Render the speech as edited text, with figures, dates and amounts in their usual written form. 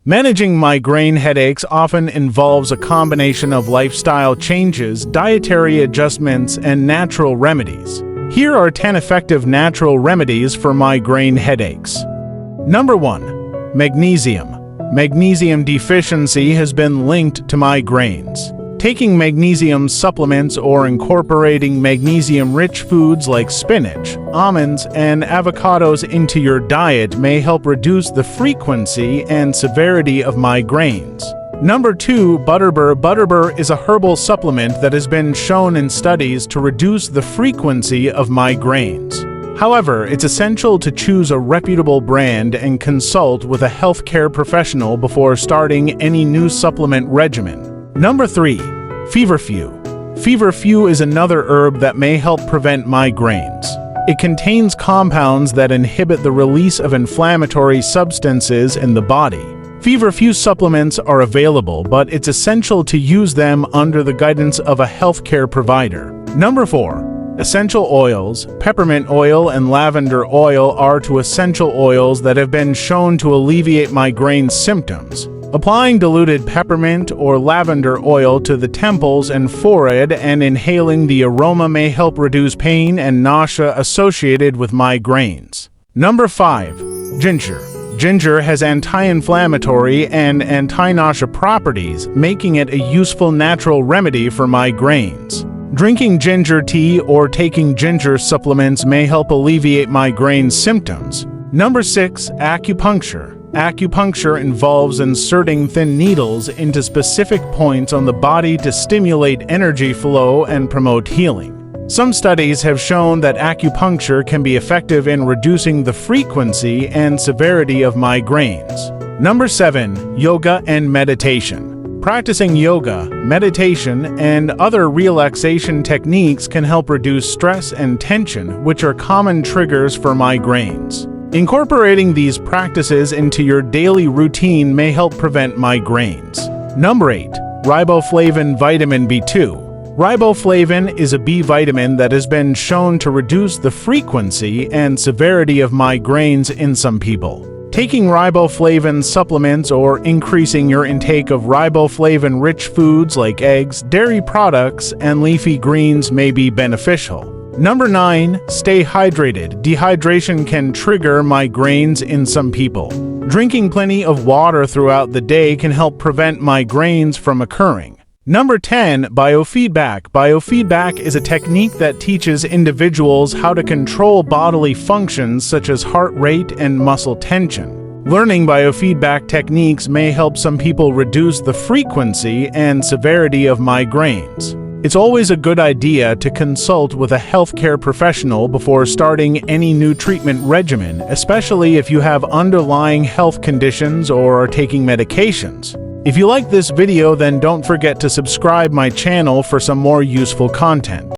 Managing migraine headaches often involves a combination of lifestyle changes, dietary adjustments, and natural remedies. Here are 10 effective natural remedies for migraine headaches. Number 1. Magnesium. Magnesium deficiency has been linked to migraines. Taking magnesium supplements or incorporating magnesium-rich foods like spinach, almonds, and avocados into your diet may help reduce the frequency and severity of migraines. Number 2. Butterbur. Butterbur is a herbal supplement that has been shown in studies to reduce the frequency of migraines. However, it's essential to choose a reputable brand and consult with a healthcare professional before starting any new supplement regimen. Number 3. Feverfew. Feverfew is another herb that may help prevent migraines. It contains compounds that inhibit the release of inflammatory substances in the body. Feverfew supplements are available, but it's essential to use them under the guidance of a healthcare provider. Number 4. Essential oils. Peppermint oil and lavender oil are two essential oils that have been shown to alleviate migraine symptoms. Applying diluted peppermint or lavender oil to the temples and forehead and inhaling the aroma may help reduce pain and nausea associated with migraines. Number 5. Ginger. Ginger has anti-inflammatory and anti-nausea properties, making it a useful natural remedy for migraines. Drinking ginger tea or taking ginger supplements may help alleviate migraine symptoms. Number 6. Acupuncture. Acupuncture involves inserting thin needles into specific points on the body to stimulate energy flow and promote healing. Some studies have shown that acupuncture can be effective in reducing the frequency and severity of migraines. Number 7. Yoga and meditation. Practicing yoga, meditation, and other relaxation techniques can help reduce stress and tension, which are common triggers for migraines. Incorporating these practices into your daily routine may help prevent migraines. Number 8. Riboflavin vitamin B2. Riboflavin is a B vitamin that has been shown to reduce the frequency and severity of migraines in some people. Taking riboflavin supplements or increasing your intake of riboflavin-rich foods like eggs, dairy products, and leafy greens may be beneficial. Number 9. Stay hydrated. Dehydration can trigger migraines in some people. Drinking plenty of water throughout the day can help prevent migraines from occurring. Number 10. Biofeedback. Biofeedback is a technique that teaches individuals how to control bodily functions such as heart rate and muscle tension. Learning biofeedback techniques may help some people reduce the frequency and severity of migraines. It's always a good idea to consult with a healthcare professional before starting any new treatment regimen, especially if you have underlying health conditions or are taking medications. If you like this video, then don't forget to subscribe my channel for some more useful content.